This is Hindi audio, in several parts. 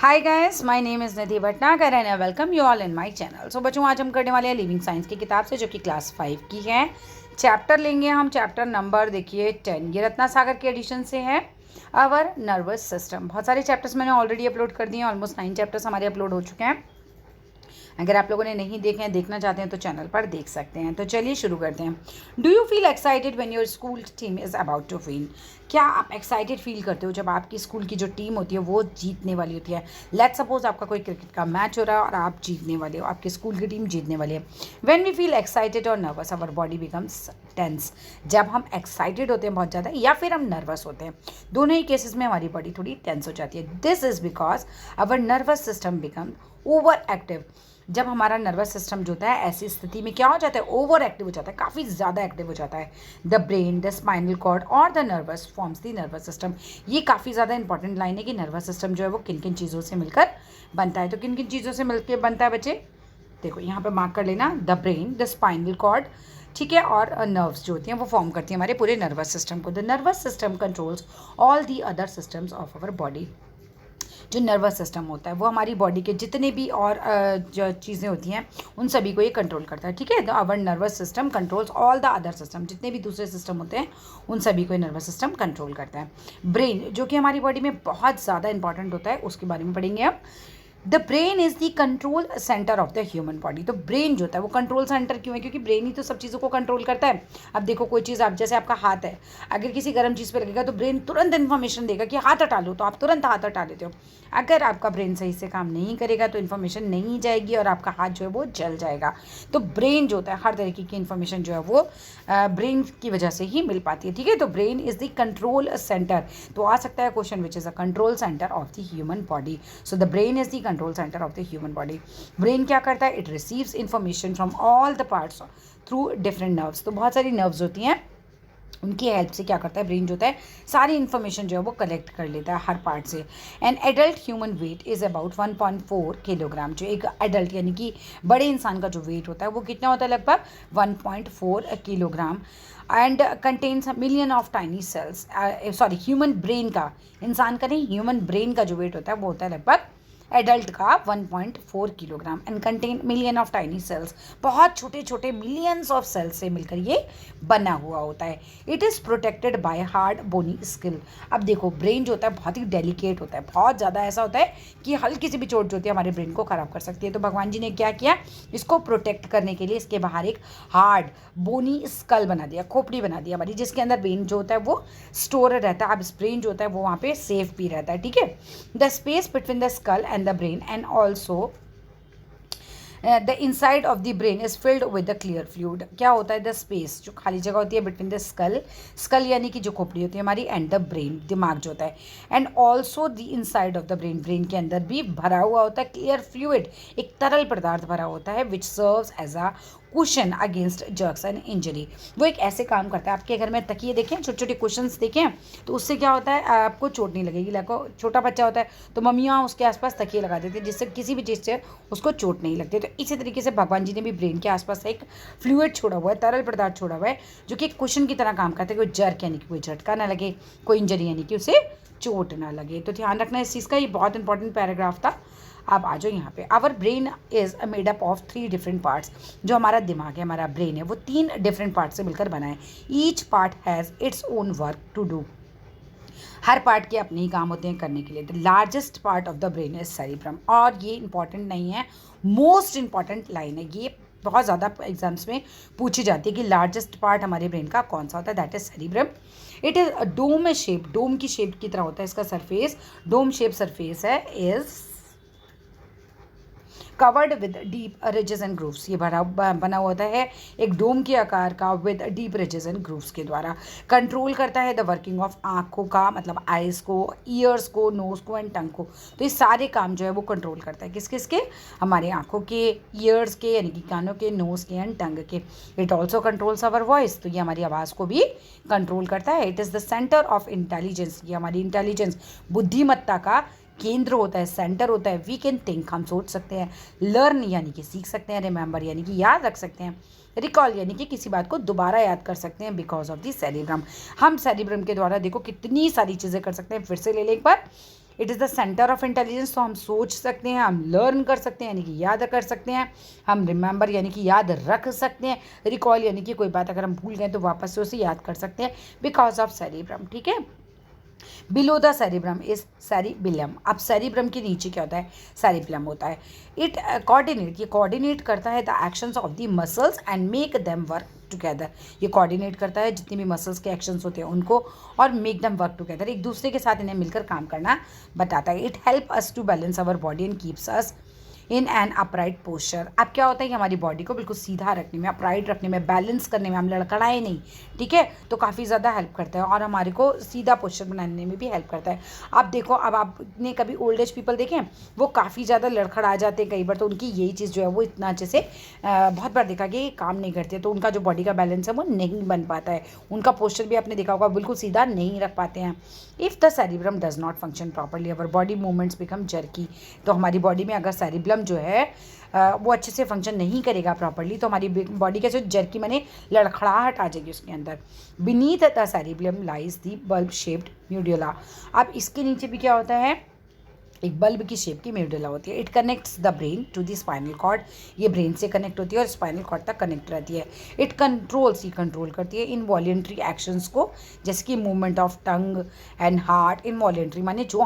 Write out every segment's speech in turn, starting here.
Hi guys, my name is Nidhi Bhatnagar and I welcome you all in my channel. So बच्चों, आज हम करने वाले हैं लिविंग साइंस की किताब से, जो कि क्लास 5 की है। चैप्टर लेंगे हम, चैप्टर नंबर देखिए 10। ये रत्ना सागर के एडिशन से है, आवर नर्वस सिस्टम। बहुत सारे चैप्टर्स मैंने ऑलरेडी अपलोड कर दिए हैं, ऑलमोस्ट 9 चैप्टर्स हमारे अपलोड हो चुके हैं। अगर आप लोगों ने नहीं देखे हैं, देखना चाहते हैं तो चैनल पर देख सकते हैं। तो चलिए शुरू करते हैं। Do you feel excited when your school team is about to win? क्या आप एक्साइटेड फील करते हो जब आपकी स्कूल की जो टीम होती है वो जीतने वाली होती है? लेट्स सपोज आपका कोई क्रिकेट का मैच हो रहा है और आप जीतने वाले हो, आपकी स्कूल की टीम जीतने वाली है। व्हेन वी फील एक्साइटेड और nervous, our body becomes tense. जब हम एक्साइटेड होते हैं बहुत ज़्यादा या फिर हम नर्वस होते हैं, दोनों ही केसेस में हमारी बॉडी थोड़ी टेंस हो जाती है। This is because our nervous system become over active. जब हमारा नर्वस सिस्टम जो होता है ऐसी स्थिति में क्या हो जाता है, ओवर एक्टिव हो जाता है, काफ़ी ज़्यादा एक्टिव हो जाता है। The brain, the spinal cord और the nervous forms the nervous system. ये काफ़ी ज़्यादा इंपॉर्टेंट लाइन है कि नर्वस सिस्टम जो है वो किन किन चीज़ों से मिलकर बनता है। तो किन किन चीज़ों से मिलकर बनता है बच्चे? देखो यहाँ पर मार्क कर लेना, the brain, the spinal cord, ठीक है, और नर्व्स जो होती हैं वो फॉर्म करती हैं हमारे पूरे नर्वस सिस्टम को। The nervous system controls all the other systems of our body. जो नर्वस सिस्टम होता है वो हमारी बॉडी के जितने भी और जो चीज़ें होती हैं उन सभी को ये कंट्रोल करता है, ठीक है। तो our nervous system controls all the other system. जितने भी दूसरे सिस्टम होते हैं उन सभी को ये नर्वस सिस्टम कंट्रोल करता है। ब्रेन, जो कि हमारी बॉडी में बहुत ज़्यादा इंपॉर्टेंट होता है, उसके बारे में पढ़ेंगे हम। The brain is the control centre of the human body. तो ब्रेन जो होता है वो कंट्रोल सेंटर क्यों है? क्योंकि ब्रेन ही तो सब चीज़ों को कंट्रोल करता है। अब देखो कोई चीज़, आप जैसे आपका हाथ है, अगर किसी गर्म चीज़ पे लगेगा तो ब्रेन तुरंत इन्फॉर्मेशन देगा कि हाथ हटा लो, तो आप तुरंत हाथ हटा लेते हो। अगर आपका ब्रेन सही से काम नहीं करेगा तो इन्फॉर्मेशन नहीं जाएगी और आपका हाथ जो है वो जल जाएगा। तो ब्रेन जो होता है, हर तरीके की इन्फॉर्मेशन जो है वो ब्रेन की वजह से ही मिल पाती है, ठीक है। तो brain is the control centre. तो आ सकता है question, which is a control centre of the human body. So the brain is the control centre of the human body. Brain क्या करता है? It receives information from all the parts through different nerves. तो बहुत सारी नर्व्स होती हैं, उनकी हेल्प से क्या करता है ब्रेन जो होता है, सारी इन्फॉर्मेशन जो है वो कलेक्ट कर लेता है हर पार्ट से। An adult human weight is about 1.4 kilogram. जो एक एडल्ट यानी कि बड़े इंसान का जो वेट होता है वो कितना होता है? लगभग 1.4 kilogram. And contains million of tiny cells. Sorry, human brain का, इंसान का नहीं, ह्यूमन ब्रेन का जो वेट होता है वो होता है लगभग एडल्ट का 1.4 kilogram. And contain million of tiny cells. बहुत छोटे छोटे मिलियंस ऑफ सेल्स से मिलकर ये बना हुआ होता है। It is protected by hard bony skill. अब देखो, ब्रेन जो होता है बहुत ही डेलिकेट होता है, बहुत ज़्यादा ऐसा होता है कि हल्की सी भी चोट जो होती है हमारे ब्रेन को ख़राब कर सकती है। तो भगवान जी ने क्या किया, इसको प्रोटेक्ट करने के लिए इसके बाहर एक हार्ड बोनी स्कल बना दिया, खोपड़ी बना दिया हमारी, जिसके अंदर ब्रेन जो होता है वो स्टोर रहता है। अब ब्रेन जो होता है वो वहाँ पे सेफ भी रहता है, ठीक है। The space between the skull and the brain and also the inside of the brain is filled with the clear fluid. क्या होता है? द स्पेस, जो खाली जगह होती है बिटवीन द स्कल, स्कल यानी कि जो खोपड़ी होती है हमारी, एंड द ब्रेन, दिमाग जो होता है, and also the inside of the brain, brain के अंदर भी भरा हुआ होता है क्लियर फ्लूइड, एक तरल पदार्थ भरा होता है, which serves as a cushion against jerks and injury. वो एक ऐसे काम करता है, आपके घर में तकिए देखें, छोटे छोटे कुशन्स देखें, तो उससे क्या होता है, आपको चोट नहीं लगेगी। लाइक छोटा बच्चा होता है तो मम्मियाँ उसके आसपास तकिए लगा देती है, जिससे किसी भी चीज़ से उसको चोट नहीं लगती। तो इसी तरीके से भगवान जी ने भी ब्रेन के आसपास एक फ्लूइड छोड़ा हुआ है, तरल पदार्थ छोड़ा हुआ है, जो कि एक कुशन की तरह काम करता है। कोई जर्क यानी कि कोई झटका ना लगे, कोई इंजरी यानी कि उसे चोट ना लगे। तो ध्यान रखना इस चीज़ का, ये बहुत इंपॉर्टेंट पैराग्राफ था। अब आ जाओ यहाँ पे। Our brain is made up of 3 different parts. जो हमारा दिमाग है, हमारा ब्रेन है, वो 3 डिफरेंट पार्ट से मिलकर बना है। Each part has its own work to do. हर पार्ट के अपने ही काम होते हैं करने के लिए। The largest part of the brain is cerebrum. और ये इंपॉर्टेंट नहीं है, मोस्ट इंपॉर्टेंट लाइन है ये, बहुत ज़्यादा एग्जाम्स में पूछी जाती है कि लार्जेस्ट पार्ट हमारे ब्रेन का कौन सा होता है। That is cerebrum. It is dome shape, dome की शेप की तरह होता है इसका सरफेस, डोम शेप सरफेस है, is covered with deep ridges and grooves. ये बना होता है एक डोम के आकार का, with deep ridges and grooves के द्वारा। कंट्रोल करता है द वर्किंग ऑफ आँखों का, मतलब आइज़ को, ईयर्स को, नोज़ को एंड टंग को। तो ये सारे काम जो है वो कंट्रोल करता है, किस किस के? हमारे आँखों के, ईयर्स के यानी कि कानों के, नोज़ के एंड टंग के। It also controls our voice. तो ये हमारी आवाज़ को भी कंट्रोल करता है। It is the centre of intelligence. ये हमारी इंटेलिजेंस, बुद्धिमत्ता का केंद्र होता है, सेंटर होता है। वी कैन थिंक, हम सोच सकते हैं। लर्न यानी कि सीख सकते हैं। रिमेंबर यानी कि याद रख सकते हैं। रिकॉल यानी कि किसी बात को दोबारा याद कर सकते हैं, बिकॉज ऑफ द सेरिब्रम। हम सेरिब्रम के द्वारा देखो कितनी सारी चीज़ें कर सकते हैं। फिर से ले लें एक बार। It is the centre of intelligence. तो हम सोच सकते हैं, हम लर्न कर सकते हैं यानी कि याद कर सकते हैं, हम रिमेंबर यानी कि याद रख सकते हैं, रिकॉल यानी कि कोई बात अगर हम भूल गए तो वापस से उसे याद कर सकते हैं बिकॉज ऑफ सेरिब्रम। ठीक है, बिलो द सेरिब्रम इज सेरिबिलम। अब सेरिब्रम के नीचे क्या होता है, सेरिबिलम होता है। इट कोऑर्डिनेट, ये कोऑर्डिनेट करता है the actions of the muscles and make them work together. ये कोऑर्डिनेट करता है जितनी भी मसल्स के एक्शंस होते हैं उनको और मेक देम वर्क टुगेदर, एक दूसरे के साथ इन्हें मिलकर काम करना बताता है। It help us to balance our body and keeps us in an upright posture. अब क्या होता है कि हमारी बॉडी को बिल्कुल सीधा रखने में, अपराइट रखने में, बैलेंस करने में, हम लड़खड़ाए नहीं, ठीक है, तो काफ़ी ज़्यादा हेल्प करता है और हमारे को सीधा पोस्चर बनाने में भी हेल्प करता है। अब देखो, अब आपने कभी ओल्ड एज पीपल देखे हैं, वो काफ़ी ज़्यादा लड़खड़ा जाते हैं कई बार, तो उनकी यही चीज़ जो है वो इतना अच्छे से बहुत बार देखा कि काम नहीं करते, तो उनका जो बॉडी का बैलेंस है वो नहीं बन पाता है, उनका पोस्चर भी आपने देखा होगा बिल्कुल सीधा नहीं रख पाते हैं। If the cerebrum does not function properly our body movements become jerky. तो हमारी बॉडी में अगर सेरिब्रम जो है वो अच्छे से फंक्शन नहीं करेगा प्रॉपरली तो हमारी बॉडी कैसे जर्की माने लड़खड़ाहट आ जाएगी उसके अंदर। Beneath the cerebrum lies the bulb shaped medulla. अब इसके नीचे भी क्या होता है, एक बल्ब की शेप की म्यूडुला होती है। It connects the brain to the spinal cord, ये ब्रेन से कनेक्ट होती है और स्पाइनल कॉर्ड तक कनेक्ट रहती है। इट कंट्रोल्स, ये कंट्रोल करती है इनवॉलेंट्री एक्शंस को, जैसे कि movement of tongue and heart. Involuntary माने जो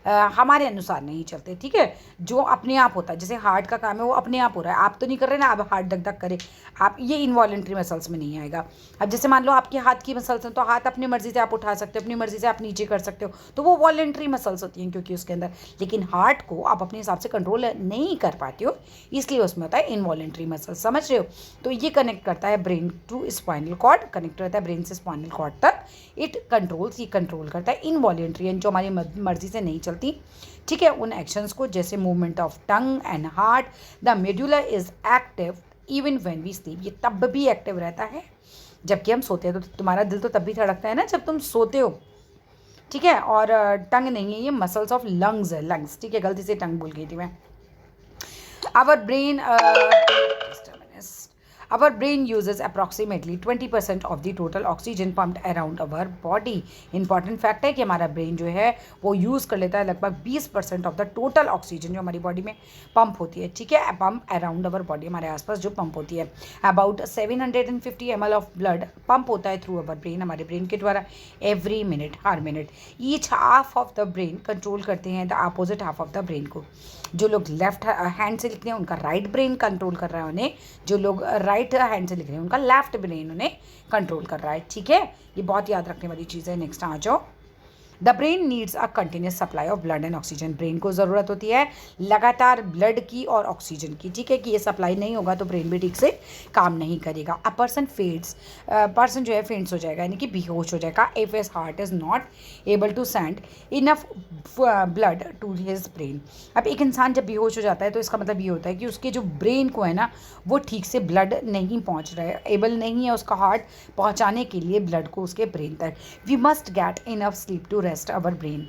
हमारे अनुसार नहीं चलते, ठीक है, जो अपने आप होता है, जैसे हार्ट का काम है वो अपने आप हो रहा है, आप तो नहीं कर रहे ना, आप हार्ट धक धक करे, आप ये इनवॉलेंट्री मसल्स में नहीं आएगा। अब जैसे मान लो आपके हाथ की मसल्स हैं तो हाथ अपनी मर्जी से आप उठा सकते हो, अपनी मर्जी से आप नीचे कर सकते हो, तो वो वॉलेंट्री मसल्स होती हैं क्योंकि उसके अंदर। लेकिन हार्ट को आप अपने हिसाब से कंट्रोल नहीं कर पाते हो, इसलिए उसमें होता है इनवॉलेंट्री मसल्स, समझ रहे हो। तो ये कनेक्ट करता है brain to spinal cord, connect रहता है ब्रेन से स्पाइनल कॉर्ड तक। इट कंट्रोल्स, ये कंट्रोल करता है इनवॉलेंट्री जो हमारी मर्जी से नहीं चलती, ठीक है, उन एक्शंस को, जैसे movement of tongue and heart. The medulla is active even when we sleep, ये तब भी एक्टिव रहता है जबकि हम सोते हैं। तो तुम्हारा दिल तो तब भी धड़कता है ना जब तुम सोते हो, ठीक है। और टंग नहीं है, ये मसल्स ऑफ लंग्स है, लंग्स, ठीक है, गलती से टंग भूल गई थी मैं। Our brain Our brain uses approximately 20% of the total oxygen pumped around our body. Important fact है कि हमारा ब्रेन जो है वो यूज़ कर लेता है लगभग 20% ऑफ द टोटल ऑक्सीजन जो हमारी बॉडी में पंप होती है, ठीक है, पंप अराउंड अवर बॉडी, हमारे आसपास जो पंप होती है। About 750 ml of blood pump होता है थ्रू अवर ब्रेन, हमारे ब्रेन के द्वारा, every minute, her minute. Each half of the brain control करते हैं the opposite half of the brain को। जो लोग लेफ्ट हैंड से लिखते हैं उनका राइट ब्रेन कंट्रोल कर रहा है उन्हें, जो लोग राइट हैंड से लिख रहे हैं उनका लेफ्ट ब्रेन उन्हें कंट्रोल कर रहा है, ठीक है। ये बहुत याद रखने वाली चीज़ है। नेक्स्ट आ जाओ। The brain needs a continuous supply of blood and oxygen. Brain को ज़रूरत होती है लगातार ब्लड की और ऑक्सीजन की, ठीक है, कि ये सप्लाई नहीं होगा तो ब्रेन भी ठीक से काम नहीं करेगा। अ पर्सन फेड्स, पर्सन जो है फेंट्स हो जाएगा यानी कि बेहोश हो जाएगा if his heart is not able to send enough blood to his brain. अब एक इंसान जब बेहोश हो जाता है तो इसका मतलब ये होता है कि उसके जो ब्रेन को है ना वो ठीक से ब्लड नहीं पहुंच रहा है, एबल नहीं है उसका हार्ट पहुंचाने के लिए ब्लड को उसके ब्रेन तक। We must get enough sleep to rest our brain.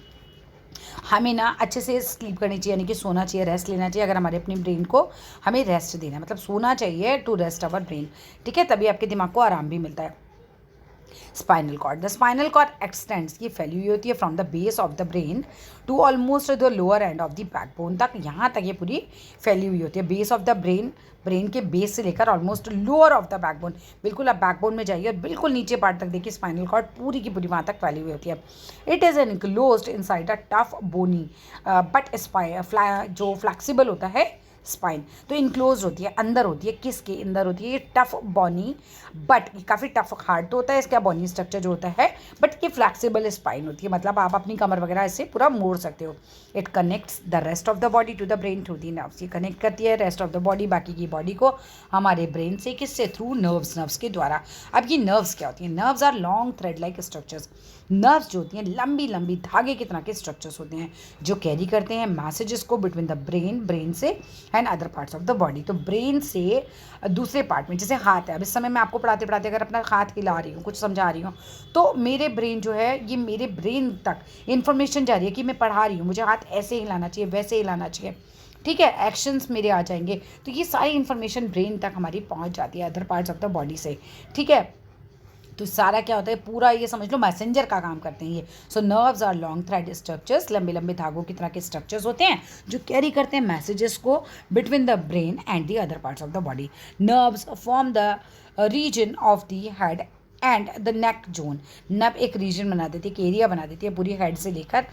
हमें ना अच्छे से स्लीप करनी चाहिए यानी कि सोना चाहिए, रेस्ट लेना चाहिए। अगर हमारे अपनी ब्रेन को हमें रेस्ट देना है मतलब सोना चाहिए टू रेस्ट अवर ब्रेन, ठीक है, तभी आपके दिमाग को आराम भी मिलता है। Spinal cord, the spinal cord extends, ये फैली हुई होती है from the base of the brain to almost the lower end of the backbone तक, यहाँ तक ये पूरी फैली हुई होती है। Base of the brain, brain के बेस से लेकर almost lower of the backbone, बिल्कुल आप बैकबोन में जाइए और बिल्कुल नीचे पार्ट तक देखिए स्पाइनल कॉर्ड पूरी की पूरी वहाँ तक फैली हुई होती है। It is enclosed inside a tough bony but जो फ्लैक्सिबल होता है स्पाइन, तो इनक्लोज होती है, अंदर होती है, किसके अंदर होती है, ये टफ बॉनी, बट काफ़ी टफ हार्ड तो होता है इसका बॉनी स्ट्रक्चर जो होता है, बट ये फ्लैक्सिबल स्पाइन होती है, मतलब आप अपनी कमर वगैरह इससे पूरा मोड़ सकते हो। It connects the rest of the body to the brain through the nerves, ये कनेक्ट करती है रेस्ट ऑफ द बॉडी, बाकी की बॉडी को हमारे ब्रेन से, किससे, थ्रू नर्व्स के द्वारा। अब ये नर्व्स क्या होती हैं? Nerves are long thread like structures. Nerves जो होती हैं लंबी लंबी धागे की तरह के स्ट्रक्चर्स होते हैं जो कैरी करते हैं मैसेजेस को बिटवीन द ब्रेन से and other parts of the body. तो ब्रेन से दूसरे पार्ट में, जैसे हाथ है, अब इस समय मैं आपको पढ़ाते पढ़ाते अगर अपना हाथ हिला रही हूँ, कुछ समझा रही हूँ, तो मेरे ब्रेन जो है ये मेरे ब्रेन तक इन्फॉर्मेशन जा रही है कि मैं पढ़ा रही हूँ, मुझे हाथ ऐसे हिलाना चाहिए, वैसे हिलाना चाहिए, ठीक है, एक्शंस मेरे आ जाएंगे। तो ये सारी इन्फॉर्मेशन ब्रेन तक हमारी पहुँच जाती है other parts of the body से, ठीक है। तो सारा क्या होता है, पूरा ये समझ लो मैसेंजर का काम करते हैं ये। So nerves are long thread structures, लंबे लंबे धागों की तरह के स्ट्रक्चर्स होते हैं जो कैरी करते हैं मैसेजेस को between the brain and the other parts of the body. Nerves form the region of the head and the neck zone. Nerve एक रीजन बना देती है, एक एरिया बना देती है पूरी हेड से लेकर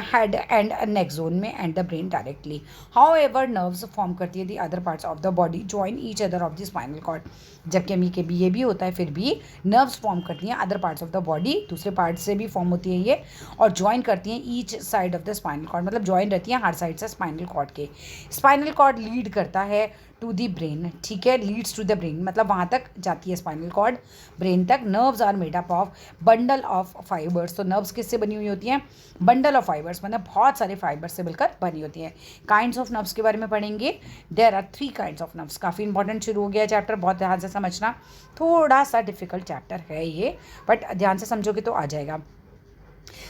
हेड एंड नेक जोन में and the brain directly. However nerves form करती है the other parts of the body join each other of the spinal cord. जबकि अमी के भी ये भी होता है, फिर भी नर्व्स फॉर्म करती हैं other parts of the body, दूसरे पार्ट से भी फॉर्म होती है ये, और ज्वाइन करती हैं each side of the spinal cord, मतलब ज्वाइन रहती हैं हर साइड से स्पाइनल कॉर्ड के। स्पाइनल कॉर्ड लीड करता है टू दी ब्रेन, ठीक है, लीड्स टू द ब्रेन, मतलब वहाँ तक जाती है स्पाइनल कॉर्ड ब्रेन तक। Nerves are made up of bundle of fibres. तो नर्व्स किससे बनी हुई होती हैं, बंडल ऑफ फाइबर्स, मतलब बहुत सारे फाइबर्स से मिलकर बनी होती हैं। काइंड्स ऑफ नर्व्स के बारे में पढ़ेंगे। There are 3 kinds of nerves. काफ़ी इंपॉर्टेंट शुरू हो गया चैप्टर, बहुत ध्यान से समझना, थोड़ा सा डिफिकल्ट चैप्टर है ये, बट ध्यान से समझोगे तो आ जाएगा।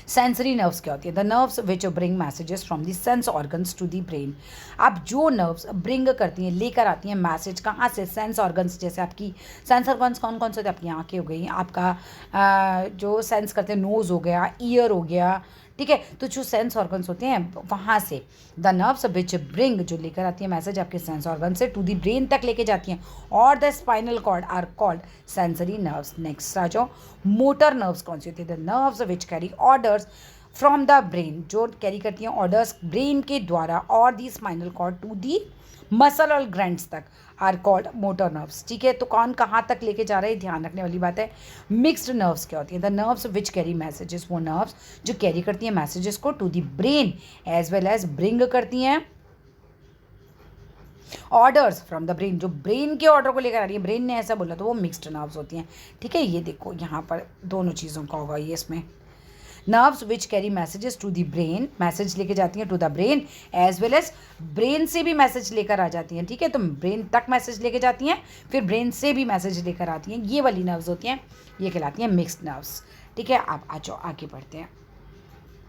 सेंसरी नर्व्स क्या होती है, the nerves which bring messages from the sense organs to the brain. अब जो नर्व्स ब्रिंग करती हैं, लेकर आती हैं मैसेज कहाँ से, सेंस ऑर्गन्स, जैसे आपकी सेंस ऑर्गन्स कौन कौन से होते हैं, आपकी आँखें हो गई, आपका जो सेंस करते हैं नोज़ हो गया, ईयर हो गया, ठीक है, तो जो सेंस ऑर्गन्स होते हैं वहाँ से द नर्व्स विच ब्रिंग, जो लेकर आती है मैसेज आपके सेंस ऑर्गन से टू द ब्रेन तक लेके जाती हैं, और the spinal cord are called sensory nerves. Next आ जाओ, मोटर नर्व्स कौन सी होती है, the nerves which carry orders from the brain, जो कैरी करती हैं ऑर्डर्स ब्रेन के द्वारा और the spinal cord to the muscle और ग्रैंड्स तक, आर कॉल्ड मोटर नर्व्स, ठीक है। तो कौन कहाँ तक लेके जा रहे हैं, ध्यान रखने वाली बात है। मिक्स्ड नर्व्स क्या होती है, the nerves which carry messages, वो नर्व्स जो कैरी करती हैं मैसेजेस को to the brain as well as bring करती हैं ऑर्डर्स फ्रॉम द ब्रेन, जो ब्रेन के ऑर्डर को लेकर आ रही है, ब्रेन ने ऐसा बोला तो वो मिक्स्ड नर्व्स होती हैं, ठीक है। ये देखो यहाँ पर दोनों चीज़ों का होगा ये इसमें। Nerves which carry messages to the brain, message लेके जाती हैं to the brain as well as brain से भी मैसेज लेकर आ जाती हैं, ठीक है। तो ब्रेन तक मैसेज लेके जाती हैं, फिर ब्रेन से भी मैसेज लेकर आती हैं, ये वाली नर्व्स होती हैं, ये कहलाती हैं मिक्स्ड नर्व्स, ठीक है। आप आ जाओ आगे बढ़ते हैं।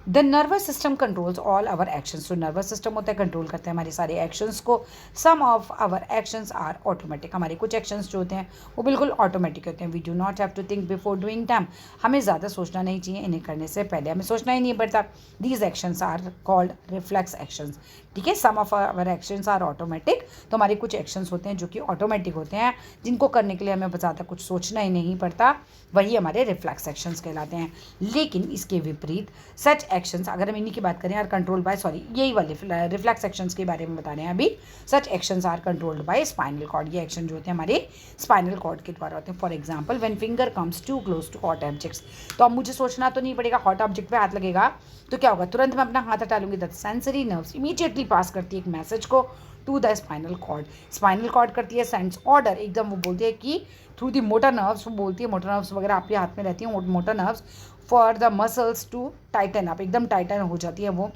The nervous system controls all our actions. तो नर्वस सिस्टम होता है, कंट्रोल करते हैं हमारे सारे एक्शंस को। Some of our actions are automatic, हमारे कुछ एक्शंस जो होते हैं वो बिल्कुल ऑटोमेटिक होते हैं। We do not have to think before doing them, हमें ज़्यादा सोचना नहीं चाहिए, इन्हें करने से पहले हमें सोचना ही नहीं पड़ता। These actions are called reflex actions, ठीक है। Some of our actions are automatic, तो हमारे कुछ एक्शंस होते हैं जो कि ऑटोमेटिक होते हैं, जिनको करने के लिए हमें ज़्यादा कुछ सोचना ही नहीं पड़ता, वही हमारे रिफ्लेक्स एक्शंस कहलाते हैं। लेकिन इसके विपरीत सच एक्शंस, अगर हम इन्हीं की बात करें, आर कंट्रोल्ड बाय, सॉरी यही वाले रिफ्लेक्स एक्शंस के बारे में बता रहे हैं अभी। Such actions are controlled by spinal cord, ये एक्शन जो होते हैं हमारे स्पाइनल कॉर्ड के द्वारा होते हैं। For example when finger comes to close to hot objects, तो अब मुझे सोचना तो नहीं पड़ेगा, हॉट ऑब्जेक्ट पे हाथ लगेगा तो क्या होगा, तुरंत मैं अपना हाथ हटा लूँगी। That sensory nerves immediately pass करती है एक मैसेज को to the spinal cord, spinal cord करती है सेंस ऑर्डर, एकदम वो बोलती है कि थ्रू दी मोटर नर्व्स, वो बोलती है मोटर नर्व्स वगैरह आपके हाथ में रहती हैं, motor nerves for the muscles to tighten up, एकदम टाइटन हो जाती है वो।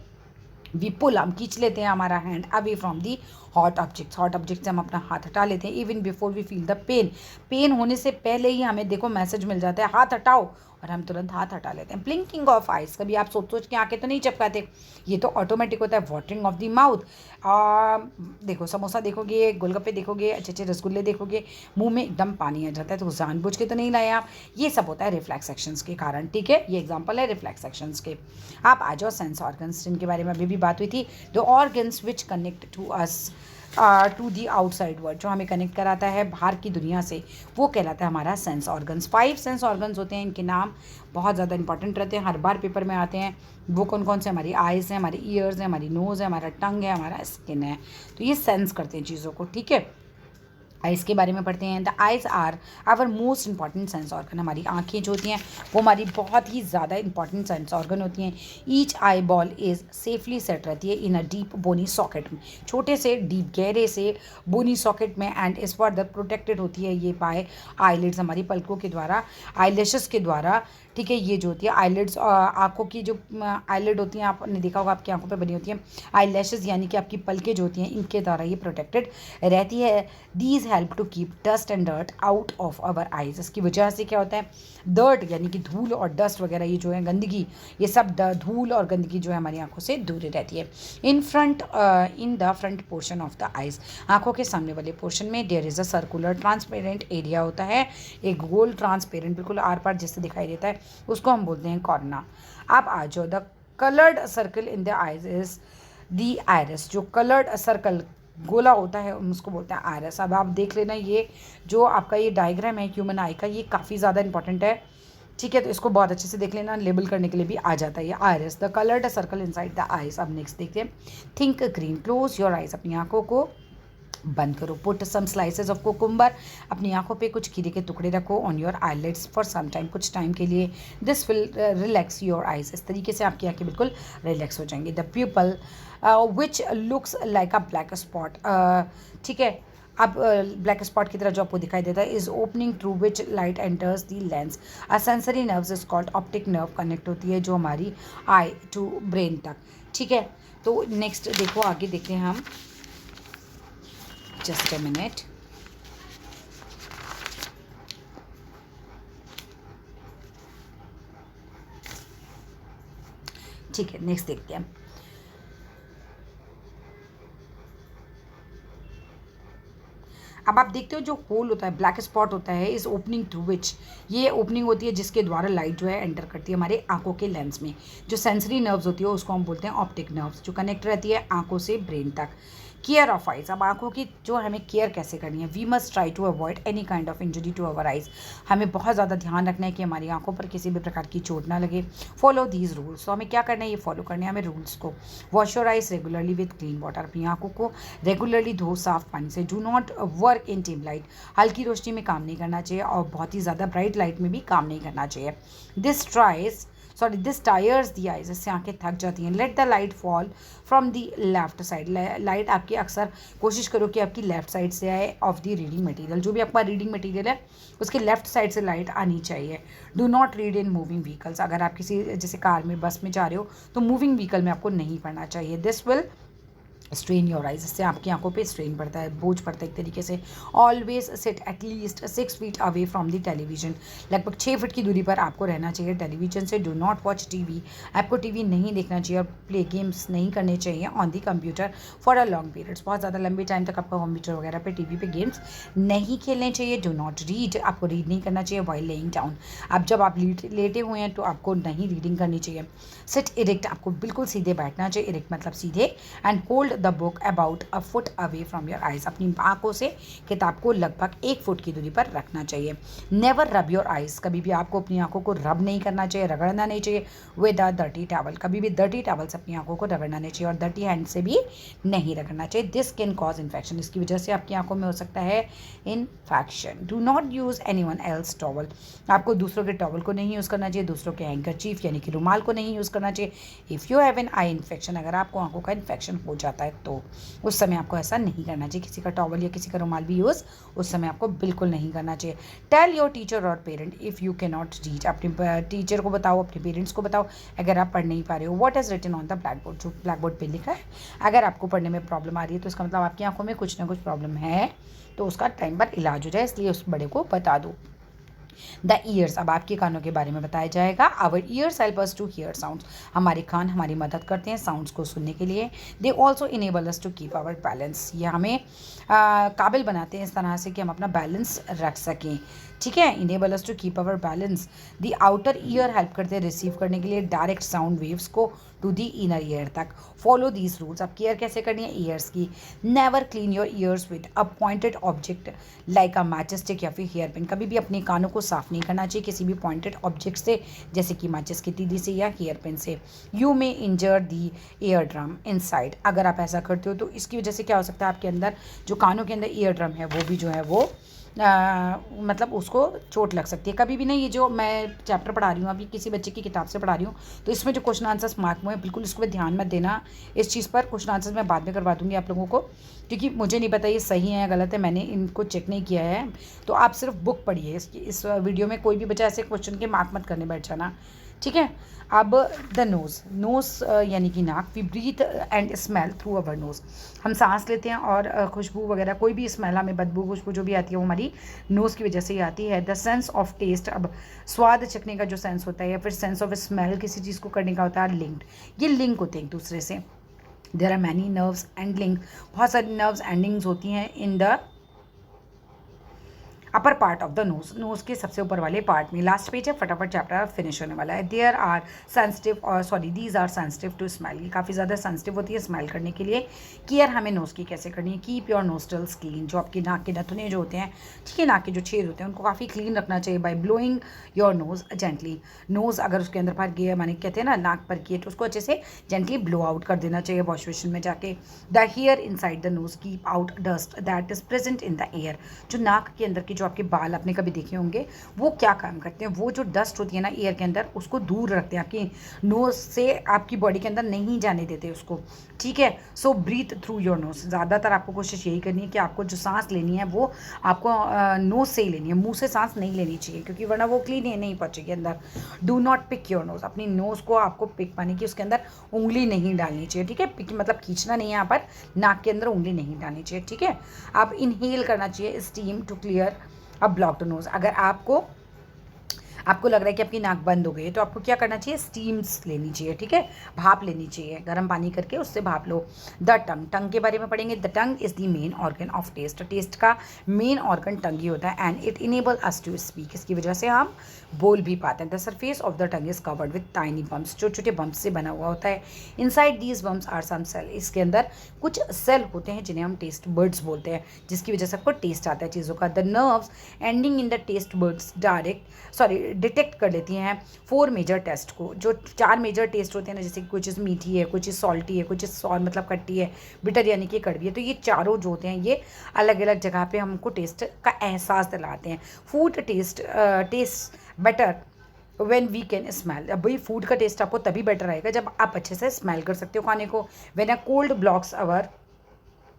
वी पुल, हम खींच लेते हैं हमारा hand away from the hot objects, hot object से हम अपना हाथ हटा लेते हैं। Even before we feel the pain, pain होने से पहले ही हमें देखो मैसेज मिल जाता है हाथ हटाओ, और हम तुरंत हाथ हटा लेते हैं। ब्लिंकिंग ऑफ आइज, कभी आप सोच सोच के आंखें तो नहीं चपकाते, ये तो ऑटोमेटिक होता है। वाटरिंग ऑफ द माउथ, देखो समोसा देखोगे, गोलगप्पे देखोगे, अच्छे अच्छे रसगुल्ले देखोगे, मुंह में एकदम पानी आ जाता है, तो जानबूझ के तो नहीं लाए आप, ये सब होता है रिफ्लेक्स एक्शंस के कारण, ठीक है। ये एग्जांपल है रिफ्लेक्स एक्शंस के। आप आ जाओ सेंस ऑर्गन्स, जिनके बारे में अभी भी बात हुई थी। The organs which connect to us to the outside world, जो हमें कनेक्ट कराता है बाहर की दुनिया से, वो कहलाता है हमारा सेंस ऑर्गन्स। 5 सेंस ऑर्गन्स होते हैं, इनके नाम बहुत ज़्यादा इंपॉर्टेंट रहते हैं, हर बार पेपर में आते हैं। वो कौन कौन से, हमारी आइज़ हैं, हमारी ईयर्स हैं, हमारी नोज़ है, हमारा टंग है, हमारा स्किन है, तो ये सेंस करते हैं चीज़ों को, ठीक है। आइज़ के बारे में पढ़ते हैं। The eyes are our most important sense organ, हमारी आंखें जो होती हैं वो हमारी बहुत ही ज़्यादा इंपॉर्टेंट सेंस ऑर्गन होती हैं। Each eye ball is safely set रहती है इन अ डीप बोनी सॉकेट में, छोटे से डीप गहरे से बोनी सॉकेट में, एंड इस फर्दर प्रोटेक्टेड होती है ये बाय आईलिड्स, हमारी पलकों के द्वारा, आईलैशेस के द्वारा, ठीक है। ये जो होती है आईलिड्स, आँखों की जो आईलिड होती हैं, आपने देखा होगा आपकी आँखों पे बनी होती हैं। आई लैशेज़ यानी कि आपकी पलकें जो होती हैं, इनके द्वारा ये प्रोटेक्टेड रहती है। These help to keep dust and dirt out of our eyes. इसकी वजह से क्या होता है, डर्ट यानी कि धूल और डस्ट वगैरह, ये जो है गंदगी, ये सब धूल और गंदगी जो है हमारी आँखों से दूर रहती है। In the front portion of the eyes, आँखों के सामने वाले पोर्शन में there is a circular transparent area होता है। एक गोल ट्रांसपेरेंट, बिल्कुल आर पार जिससे दिखाई देता है, उसको हम बोलते हैं कॉर्ना। अब आ जाओ, the coloured circle in the eyes is the iris. जो कलर्ड सर्कल गोला होता है उसको बोलते हैं आयरस। अब आप देख लेना, ये जो आपका ये डायग्राम है ह्यूमन आई का, ये काफ़ी ज़्यादा इंपॉर्टेंट है, ठीक है। तो इसको बहुत अच्छे से देख लेना, लेबल करने के लिए भी आ जाता है ये iris, the coloured circle inside the eyes. अब नेक्स्ट देखते हैं, think green, close your eyes, अपनी आंखों को बंद करो। Put some slices of cucumber, अपनी आंखों पे कुछ खीरे के टुकड़े रखो on your eyelids for some time, कुछ टाइम के लिए। This will relax your eyes, इस तरीके से आपकी आंखें बिल्कुल रिलैक्स हो जाएंगी। The pupil which looks like a black spot, ठीक है। अब ब्लैक स्पॉट की तरह जो आपको दिखाई देता है, is opening through which light enters the lens. A sensory nerves is called optic nerve, connect होती है जो हमारी आई टू ब्रेन तक, ठीक है। तो नेक्स्ट देखो, आगे देखते हैं हम, जस्ट अ मिनट। ठीक है, नेक्स्ट देखते हैं। अब आप देखते हो जो होल होता है, ब्लैक स्पॉट होता है, इस ओपनिंग थ्रू विच, ये ओपनिंग होती है जिसके द्वारा लाइट जो है एंटर करती है हमारे आंखों के लेंस में। जो सेंसरी नर्व्स होती है उसको हम बोलते हैं ऑप्टिक नर्व्स, जो कनेक्ट रहती है आंखों से ब्रेन तक। केयर ऑफ आइज, अब आंखों की जो हमें केयर कैसे करनी है, we must try to avoid any kind of injury to our eyes. हमें बहुत ज़्यादा ध्यान रखना है कि हमारी आंखों पर किसी भी प्रकार की चोट ना लगे। फॉलो दीज रूल्स, तो हमें क्या करना है, ये फॉलो करने हैं हमें रूल्स को। Wash your eyes regularly with clean water, अपनी आंखों को रेगुलरली धो साफ पानी से। Do not work in dim light, हल्की रोशनी में काम नहीं करना चाहिए और बहुत ही ज़्यादा ब्राइट लाइट में भी काम नहीं करना चाहिए। दिस टायर्स दी आइज, इससे आंखें थक जाती हैं। Let the light fall from the left side, light आपकी अक्सर कोशिश करो कि आपकी लेफ्ट साइड से आए ऑफ द रीडिंग मटेरियल, जो भी आपका रीडिंग मटेरियल है उसके लेफ्ट साइड से लाइट आनी चाहिए। Do not read in moving vehicles, अगर आप किसी जैसे कार में, बस में जा रहे हो तो मूविंग व्हीकल में आपको नहीं पढ़ना चाहिए। This will strain your eyes, इससे आपकी आंखों पे स्ट्रेन पड़ता है, बोझ पड़ता है एक तरीके से। Always sit at least 6 feet away from the television, लगभग 6 फीट की दूरी पर आपको रहना चाहिए टेलीविजन से। डू नॉट वॉच टीवी, आपको टीवी नहीं देखना चाहिए। और प्ले गेम्स नहीं करने चाहिए on the computer for a long periods, बहुत ज़्यादा लंबे टाइम तक आपका कंप्यूटर वगैरह पे, टीवी पे गेम्स नहीं खेलने चाहिए। डू नॉट रीड, आपको रीड नहीं करना चाहिए वाइल लेइंग डाउन, अब जब आप लेटे हुए हैं तो आपको नहीं रीडिंग करनी चाहिए। सिट इरेक्ट, आपको बिल्कुल सीधे बैठना चाहिए, इरेक्ट मतलब सीधे। And hold the book about a foot away from your eyes, अपनी आंखों से किताब को लगभग 1 फुट की दूरी पर रखना चाहिए। नेवर रब योर आइज, कभी भी आपको अपनी आंखों को रब नहीं करना चाहिए, रगड़ना नहीं चाहिए। विद अ डर्टी टॉवल, कभी भी डर्टी टॉवल से अपनी आंखों को रगड़ना नहीं चाहिए और डर्टी हैंड से भी नहीं रगड़ना चाहिए। दिस कैन कॉज इन्फेक्शन, इसकी वजह से आपकी आंखों में हो सकता है infection. Do not use any one else towel, आपको दूसरों के टॉवल को नहीं यूज़ करना चाहिए, दूसरों के हैंकरचीफ यानी कि रुमाल को नहीं यूज़ करना चाहिए। If you have an eye infection, अगर आपको आंखों का इन्फेक्शन हो जाता है तो उस समय आपको ऐसा नहीं करना चाहिए। किसी का टॉवल या किसी का रुमाल भी यूज़ उस समय आपको बिल्कुल नहीं करना चाहिए। टेल योर टीचर और parent if you can not read, अपने टीचर को बताओ, अपने पेरेंट्स को बताओ अगर आप पढ़ नहीं पा रहे हो। What is written on the black board, जो ब्लैक बोर्ड पर लिखा है, अगर आपको पढ़ने में प्रॉब्लम आ रही है तो इसका मतलब आपकी आंखों में कुछ ना कुछ प्रॉब्लम है, तो उसका टाइम पर इलाज हो जाए, इसलिए उस बड़े को बता दो। द ईयर्स, अब आपके कानों के बारे में बताया जाएगा। Our ears help us to hear sounds, हमारे कान हमारी मदद करते हैं साउंड्स को सुनने के लिए। They also enable us to keep our balance, ये हमें काबिल बनाते हैं इस तरह से कि हम अपना बैलेंस रख सकें, ठीक है। Enable us to keep our balance. The outer ear help करते हैं रिसीव करने के लिए डायरेक्ट साउंड वेव्स को टू दी इनर ईयर तक। फॉलो दीज रूल्स, अब केयर कैसे करनी है ईयर्स की। Never clean your ears with a pointed object like a matchstick या फिर हेयर पिन, कभी भी अपने कानों को साफ नहीं करना चाहिए किसी भी पॉइंटेड ऑब्जेक्ट से, जैसे कि माचिस की तीली से या हेयर पिन से। You may injure the ear drum inside, अगर आप ऐसा करते हो तो इसकी वजह से क्या हो सकता है, आपके अंदर जो कानों के अंदर ईयर ड्रम है वो भी जो है वो मतलब उसको चोट लग सकती है। कभी भी ना ये जो मैं चैप्टर पढ़ा रही हूँ अभी किसी बच्चे की किताब से पढ़ा रही हूँ, तो इसमें जो क्वेश्चन आंसर्स मार्क हुए हैं बिल्कुल इसको पे ध्यान मत देना। इस चीज़ पर क्वेश्चन आंसर्स मैं बाद में करवा दूँगी आप लोगों को, क्योंकि मुझे नहीं पता ये सही है या गलत है, मैंने इनको चेक नहीं किया है। तो आप सिर्फ बुक पढ़िए। इस वीडियो में कोई भी बच्चा ऐसे क्वेश्चन के मार्क मत करने बैठ जाना, ठीक है। अब द नोज़ यानी कि नाक। We breathe and smell through our nose. हम सांस लेते हैं और खुशबू वगैरह कोई भी स्मेल हमें बदबू खुशबू जो भी आती है वो हमारी नोज़ की वजह से ही आती है। The sense of taste. अब स्वाद चखने का जो सेंस होता है या फिर सेंस ऑफ स्मेल किसी चीज़ को करने का होता है लिंक्ड। ये लिंक होते हैं एक दूसरे से। There are many nerves and link. बहुत सारी नर्व्स एंडिंग्स होती हैं in the upper part of the nose के सबसे ऊपर वाले पार्ट में। लास्ट पेज है, फटाफट चैप्टर फिनिश होने वाला है। देयर आर सेंसिटिव और sorry these are sensitive to smell. ये काफ़ी ज़्यादा सेंसिटिव होती है स्मेल करने के लिए। केयर हमें नोज़ की कैसे करनी है। Keep your nostrils clean. जो आपके नाक के नथुने जो होते हैं, ठीक है, नाक के जो छेद होते हैं उनको काफ़ी क्लीन रखना चाहिए by blowing your nose gently. Nose अगर उसके अंदर भर गया माने कहते हैं ना नाक भर गई, तो उसको अच्छे से जेंटली ब्लो आउट कर देना चाहिए वॉश बेसिन में जाके। The hair inside the nose keep out dust that is present in the air. जो नाक के अंदर के जो आपके बाल आपने कभी देखे होंगे वो क्या काम करते हैं, वो जो डस्ट होती है ना एयर के अंदर उसको दूर रखते हैं, आपकी नोज से आपकी बॉडी के अंदर नहीं जाने देते उसको, ठीक है। सो ब्रीथ थ्रू योर नोज। ज़्यादातर आपको कोशिश यही करनी है कि आपको जो सांस लेनी है वो आपको नोज से ही लेनी है, मुंह से सांस नहीं लेनी चाहिए, क्योंकि वरना वो क्लीन नहीं पहुंचेगी अंदर। Do not pick your nose. अपनी नोज को आपको पिक पाने की उसके अंदर उंगली नहीं डालनी चाहिए, ठीक है। पिक मतलब खींचना नहीं है, यहाँ पर नाक के अंदर उंगली नहीं डालनी चाहिए, ठीक है। आप इनहेल करना चाहिए स्टीम टू क्लियर अब ब्लॉक्ड नोज। अगर आपको लग रहा है कि आपकी नाक बंद हो गई है तो आपको क्या करना चाहिए, स्टीम्स लेनी चाहिए, ठीक है, भाप लेनी चाहिए, गर्म पानी करके उससे भाप लो। द टंग के बारे में पढ़ेंगे। The tongue is the main organ of taste. Taste का मेन ऑर्गन टंग ही होता है and it enable us to speak. इसकी वजह से हम बोल भी पाते हैं। The surface of the tongue is covered with tiny bumps. छोटे छोटे बम्प्स से बना हुआ होता है। Inside these bumps are some cell. इसके अंदर कुछ सेल होते हैं जिन्हें हम टेस्ट बर्ड्स बोलते हैं, जिसकी वजह से आपको टेस्ट आता है चीज़ों का। The nerves ending in the taste buds detect कर लेती हैं 4 मेजर टेस्ट को। जो 4 मेजर टेस्ट होते हैं ना, जैसे कि कोई चीज़ मीठी है, कोई चीज़ सॉल्टी है, कोई चीज़ सॉर मतलब खट्टी है, बिटर यानी कि कड़वी है, तो ये चारों जो होते हैं ये अलग अलग जगह पे हमको टेस्ट का एहसास दिलाते हैं। Food taste better when we can smell. अब भाई फूड का टेस्ट आपको तभी बेटर आएगा जब आप अच्छे से स्मेल कर सकते हो खाने को। When a cold blocks our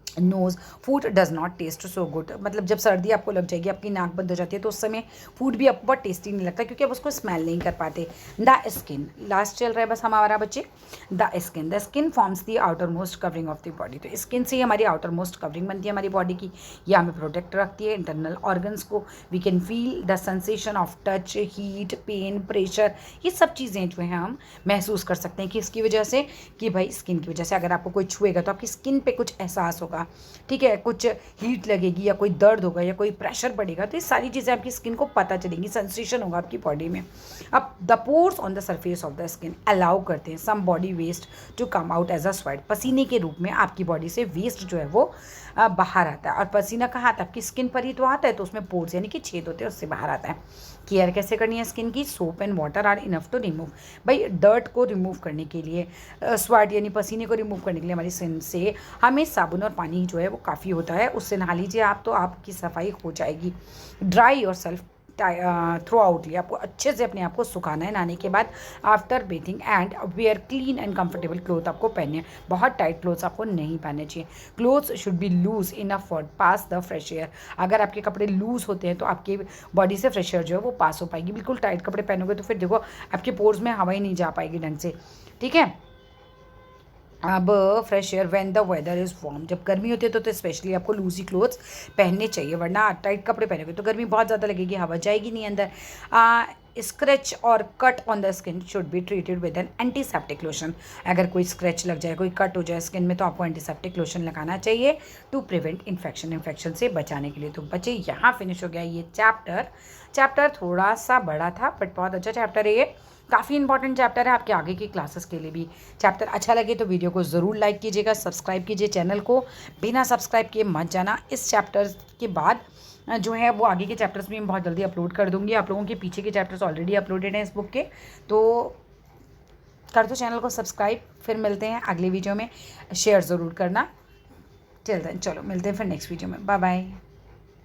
nose food does not taste so good. मतलब जब सर्दी आपको लग जाएगी, आपकी नाक बंद हो जाती है, तो उस समय फूड भी आपको बहुत टेस्टी नहीं लगता, क्योंकि आप उसको स्मेल नहीं कर पाते। द स्किन लास्ट चल रहा है बस हमारा बच्चे। The skin forms the outer most covering of the body. तो स्किन से ही हमारी आउटर मोस्ट कवरिंग बनती है हमारी बॉडी की। ये हमें प्रोटेक्ट रखती है इंटरनल ऑर्गन्स को। We can feel the sensation of touch, heat, pain, pressure, ये सब चीज़ें जो हैं हम महसूस कर सकते हैं कि इसकी वजह से, कि भाई स्किन की वजह से अगर आपको कोई छुएगा तो आपकी स्किन पे कुछ एहसास होगा, ठीक है, कुछ हीट लगेगी या कोई दर्द होगा या कोई प्रेशर बढ़ेगा, तो ये सारी चीज़ें आपकी स्किन को पता चलेंगी, सेंसेशन होगा आपकी बॉडी में। अब the pores on the surface of the skin allow करते हैं some body waste to come out as a sweat. पसीने के रूप में आपकी बॉडी से वेस्ट जो है वो बाहर आता है। और पसीना कहाँ आता है, आपकी स्किन पर ही तो आता है, तो उसमें पोर्स यानी कि छेद होते हैं, उससे बाहर आता है। केयर कैसे करनी है स्किन की। Soap and water are enough to remove. भाई डर्ट को रिमूव करने के लिए, स्वेट यानी पसीने को रिमूव करने के लिए हमारी स्किन से हमें साबुन और पानी जो है वो काफ़ी होता है, उससे नहा लीजिए आप, तो आपकी सफाई हो जाएगी। ड्राई और सेल्फ थ्रू आउटली, आपको अच्छे से अपने आप को सुखाना है नहाने के बाद। After bathing and wear clean and comfortable cloth आपको पहने। बहुत टाइट क्लोथ्स आपको नहीं पहनने चाहिए। Clothes should be loose enough for pass the fresh air. अगर आपके कपड़े लूज होते हैं तो आपके बॉडी से फ्रेश एयर जो है वो पास हो पाएगी। बिल्कुल टाइट कपड़े पहनोगे तो फिर देखो आपके पोर्स में हवा ही नहीं जा पाएगी ढंग से, ठीक है। अब fresh air when the weather is warm. जब गर्मी होती है तो स्पेशली आपको लूजी क्लोथ्स पहनने चाहिए, वरना टाइट कपड़े पहनोगे तो गर्मी बहुत ज़्यादा लगेगी, हवा जाएगी नहीं अंदर। स्क्रैच और cut on the skin should be treated with N antiseptic lotion. अगर कोई स्क्रैच लग जाए, कोई कट हो जाए स्किन में, तो आपको एंटीसेप्टिक लोशन लगाना चाहिए टू प्रिवेंट इन्फेक्शन से बचाने के लिए। तो बच्चे यहाँ फिनिश हो गया ये चैप्टर थोड़ा सा बड़ा था बट बहुत अच्छा चैप्टर है ये, काफ़ी इंपॉर्टेंट चैप्टर है आपके आगे की क्लासेस के लिए भी। चैप्टर अच्छा लगे तो वीडियो को ज़रूर लाइक कीजिएगा, सब्सक्राइब कीजिए चैनल को, बिना सब्सक्राइब किए मत जाना। इस चैप्टर के बाद जो है वो आगे के चैप्टर्स भी मैं बहुत जल्दी अपलोड कर दूँगी। आप लोगों के पीछे के चैप्टर्स ऑलरेडी अपलोडेड हैं इस बुक के, तो कर दो चैनल को सब्सक्राइब। फिर मिलते हैं अगले वीडियो में, शेयर ज़रूर करना। टिल देन चलो मिलते हैं फिर नेक्स्ट वीडियो में, बाय बाय।